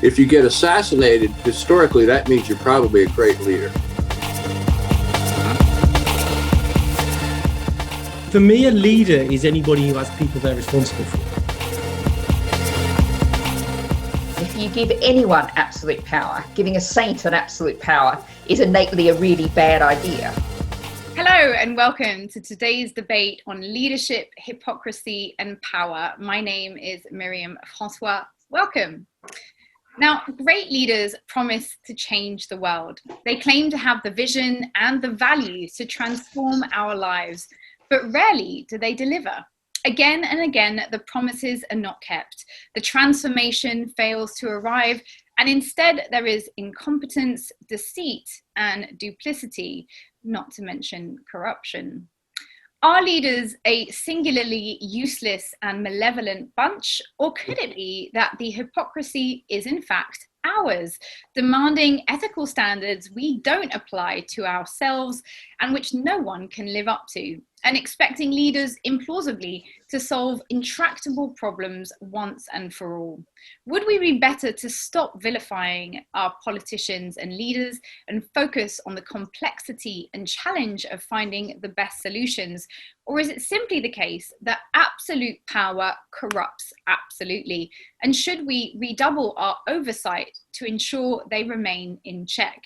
If you get assassinated, historically, that means you're probably a great leader. For me, a leader is anybody who has people they're responsible for. If you give anyone absolute power, giving a saint an absolute power is innately a really bad idea. Hello and welcome to today's debate on leadership, hypocrisy and power. My name is Myriam Francois. Welcome. Now, great leaders promise to change the world. They claim to have the vision and the values to transform our lives, but rarely do they deliver. Again and again, the promises are not kept. The transformation fails to arrive, and instead there is incompetence, deceit, and duplicity, not to mention corruption. Are leaders a singularly useless and malevolent bunch, or could it be that the hypocrisy is in fact ours, demanding ethical standards we don't apply to ourselves and which no one can live up to, and expecting leaders implausibly to solve intractable problems once and for all? Would we be better to stop vilifying our politicians and leaders and focus on the complexity and challenge of finding the best solutions? Or is it simply the case that absolute power corrupts absolutely? And should we redouble our oversight to ensure they remain in check?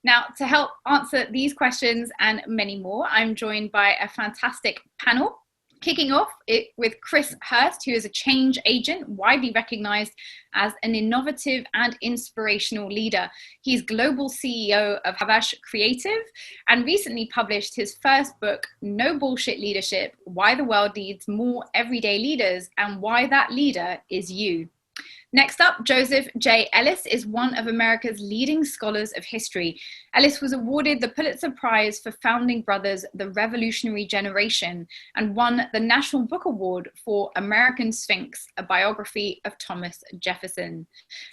Now, to help answer these questions and many more, I'm joined by a fantastic panel. Kicking off it with Chris Hirst, who is a change agent, widely recognized as an innovative and inspirational leader. He's global CEO of Havas Creative and recently published his first book, No Bullshit Leadership: Why the World Needs More Everyday Leaders and Why That Leader Is You. Next up, Joseph J Ellis is one of America's leading scholars of history. Ellis was awarded the Pulitzer Prize for Founding Brothers, The Revolutionary Generation, and won the National Book Award for American Sphinx, a biography of Thomas Jefferson.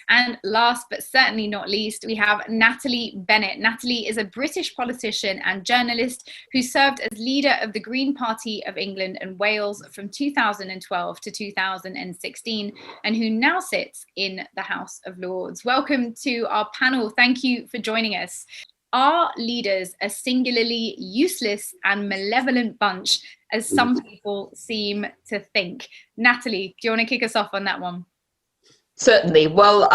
And last but certainly not least, we have Natalie Bennett. Natalie is a British politician and journalist who served as leader of the Green Party of England and Wales from 2012 to 2016, and who now sits in the House of Lords. Welcome to our panel. Thank you for joining us. Are leaders a singularly useless and malevolent bunch, as some people seem to think? Natalie, do you want to kick us off on that one? Certainly. Well,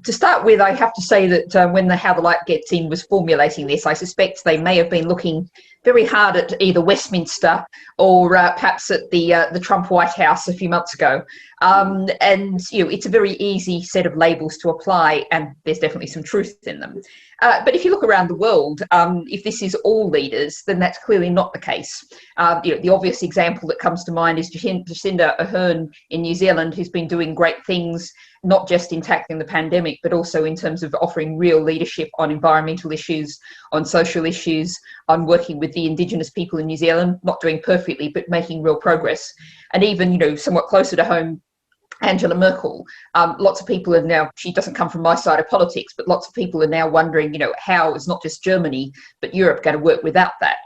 to start with, I have to say that when the How the Light Gets In was formulating this, I suspect they may have been looking very hard at either Westminster or perhaps at the Trump White House a few months ago. And it's a very easy set of labels to apply, and there's definitely some truth in them. But if you look around the world, if this is all leaders, then that's clearly not the case. The obvious example that comes to mind is Jacinda Ardern in New Zealand, who's been doing great things, not just in tackling the pandemic, but also in terms of offering real leadership on environmental issues, on social issues, on working with the Indigenous people in New Zealand, not doing perfectly, but making real progress. And even, somewhat closer to home, Angela Merkel, lots of people are now, she doesn't come from my side of politics, but lots of people are now wondering, how is not just Germany, but Europe going to work without that?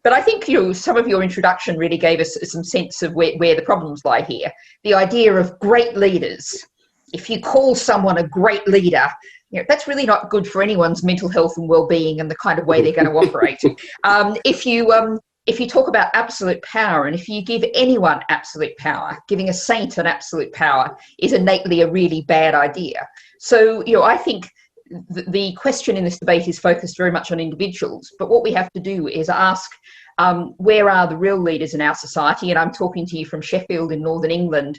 But I think, some of your introduction really gave us some sense of where the problems lie here. The idea of great leaders. If you call someone a great leader, that's really not good for anyone's mental health and well-being and the kind of way they're going to operate. If you talk about absolute power, and if you give anyone absolute power, giving a saint an absolute power is innately a really bad idea. So, I think the question in this debate is focused very much on individuals, but what we have to do is ask, where are the real leaders in our society? And I'm talking to you from Sheffield in Northern England.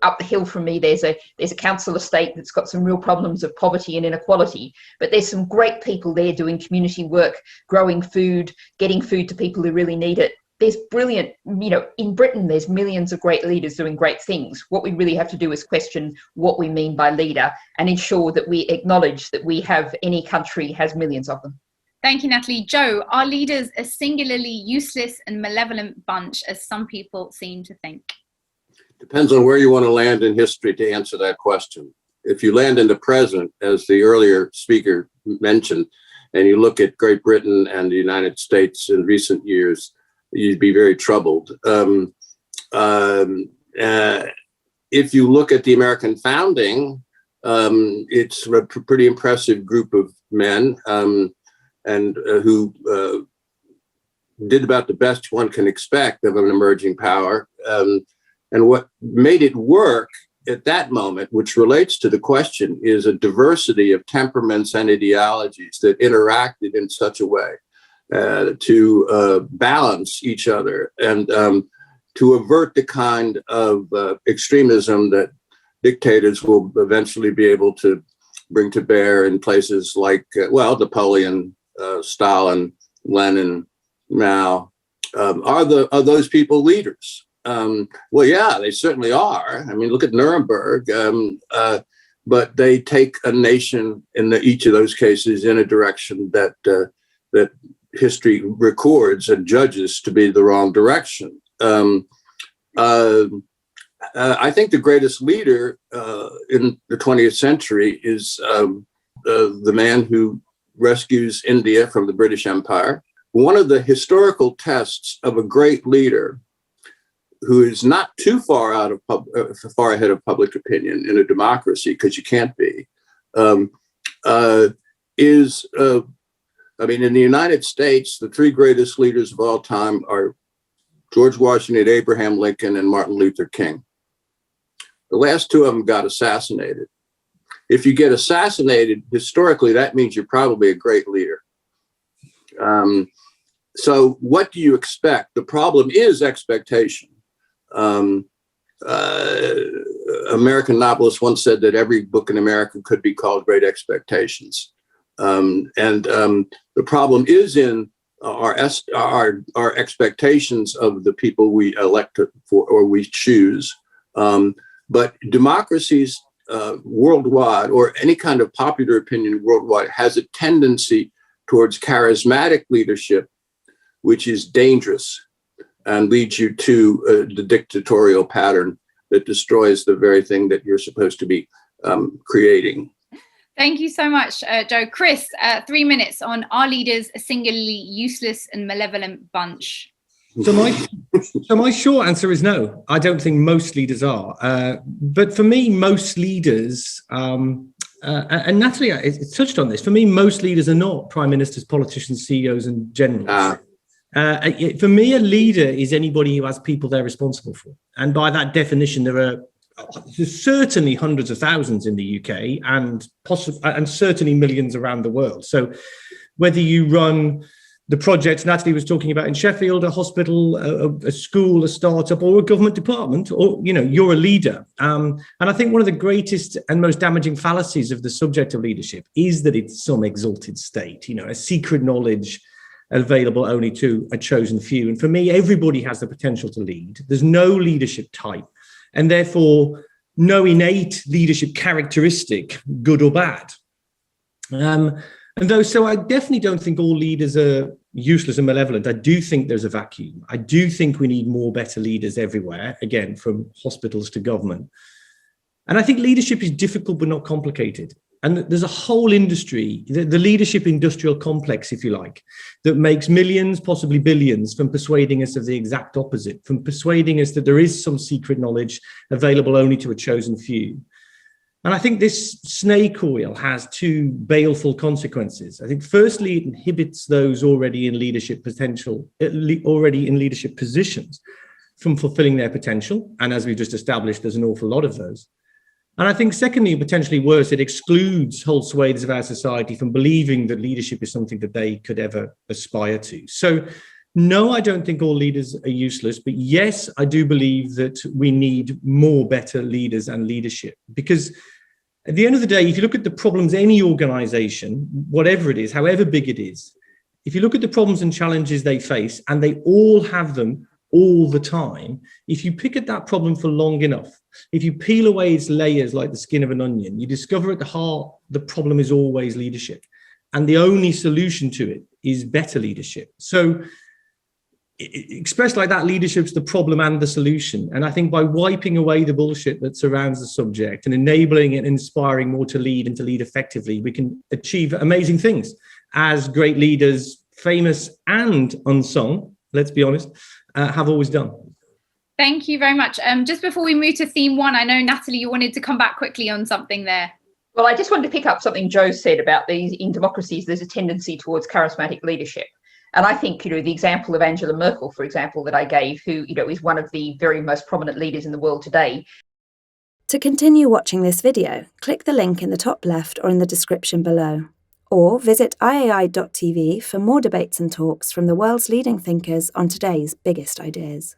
Up the hill from me, there's a council estate that's got some real problems of poverty and inequality. But there's some great people there doing community work, growing food, getting food to people who really need it. There's brilliant, in Britain, there's millions of great leaders doing great things. What we really have to do is question what we mean by leader and ensure that we acknowledge that any country has millions of them. Thank you, Natalie. Joe, are leaders a singularly useless and malevolent bunch, as some people seem to think? Depends on where you want to land in history to answer that question. If you land in the present, as the earlier speaker mentioned, and you look at Great Britain and the United States in recent years, you'd be very troubled. If you look at the American founding, It's a pretty impressive group of men and who did about the best one can expect of an emerging power. And what made it work at that moment, which relates to the question, is a diversity of temperaments and ideologies that interacted in such a way to balance each other and to avert the kind of extremism that dictators will eventually be able to bring to bear in places like, Napoleon, Stalin, Lenin, Mao. Are those people leaders? Well, yeah, they certainly are. I mean, look at Nuremberg. But they take a nation in each of those cases in a direction that history records and judges to be the wrong direction. I think the greatest leader in the 20th century is the man who rescues India from the British Empire. One of the historical tests of a great leader who is not too far ahead of public opinion in a democracy, because you can't be, is in the United States, the three greatest leaders of all time are George Washington, Abraham Lincoln, and Martin Luther King. The last two of them got assassinated. If you get assassinated, historically, that means you're probably a great leader. So what do you expect? The problem is expectation. American novelist once said that every book in America could be called Great Expectations. The problem is in our expectations of the people we elect for or we choose. But democracies worldwide, or any kind of popular opinion worldwide, has a tendency towards charismatic leadership, which is dangerous and leads you to the dictatorial pattern that destroys the very thing that you're supposed to be creating. Thank you so much, Joe. Chris, 3 minutes on are leaders a singularly useless and malevolent bunch? So my short answer is no. I don't think most leaders are. But for me, most leaders, and Natalie touched on this, for me, most leaders are not prime ministers, politicians, CEOs, and generals. For me, a leader is anybody who has people they're responsible for. And by that definition, there's certainly hundreds of thousands in the UK and certainly millions around the world. So whether you run the projects Natalie was talking about in Sheffield, a hospital, a school, a startup, or a government department, or, you're a leader. And I think one of the greatest and most damaging fallacies of the subject of leadership is that it's some exalted state, a secret knowledge available only to a chosen few. And for me, everybody has the potential to lead. There's no leadership type, and therefore no innate leadership characteristic, good or bad. So I definitely don't think all leaders are useless and malevolent. I do think there's a vacuum. I do think we need more better leaders everywhere, again, from hospitals to government. And I think leadership is difficult but not complicated. And there's a whole industry, the leadership industrial complex, if you like, that makes millions, possibly billions, from persuading us of the exact opposite, from persuading us that there is some secret knowledge available only to a chosen few. And I think this snake oil has two baleful consequences. I think, firstly, it inhibits those already in leadership positions from fulfilling their potential. And as we've just established, there's an awful lot of those. And I think, secondly, potentially worse, it excludes whole swathes of our society from believing that leadership is something that they could ever aspire to. So, no, I don't think all leaders are useless. But yes, I do believe that we need more better leaders and leadership, because at the end of the day, if you look at the problems any organization, whatever it is, however big it is, if you look at the problems and challenges they face, and they all have them all the time, if you pick at that problem for long enough, if you peel away its layers like the skin of an onion, you discover at the heart the problem is always leadership. And the only solution to it is better leadership. So expressed like that, leadership's the problem and the solution. And I think by wiping away the bullshit that surrounds the subject and enabling and inspiring more to lead and to lead effectively, we can achieve amazing things as great leaders, famous and unsung, let's be honest, have always done. Thank you very much. Just before we move to theme one, I know, Natalie, you wanted to come back quickly on something there. Well, I just wanted to pick up something Joe said about these in democracies, there's a tendency towards charismatic leadership. And I think, the example of Angela Merkel, for example, that I gave, who, is one of the very most prominent leaders in the world today. To continue watching this video, click the link in the top left or in the description below. Or visit iai.tv for more debates and talks from the world's leading thinkers on today's biggest ideas.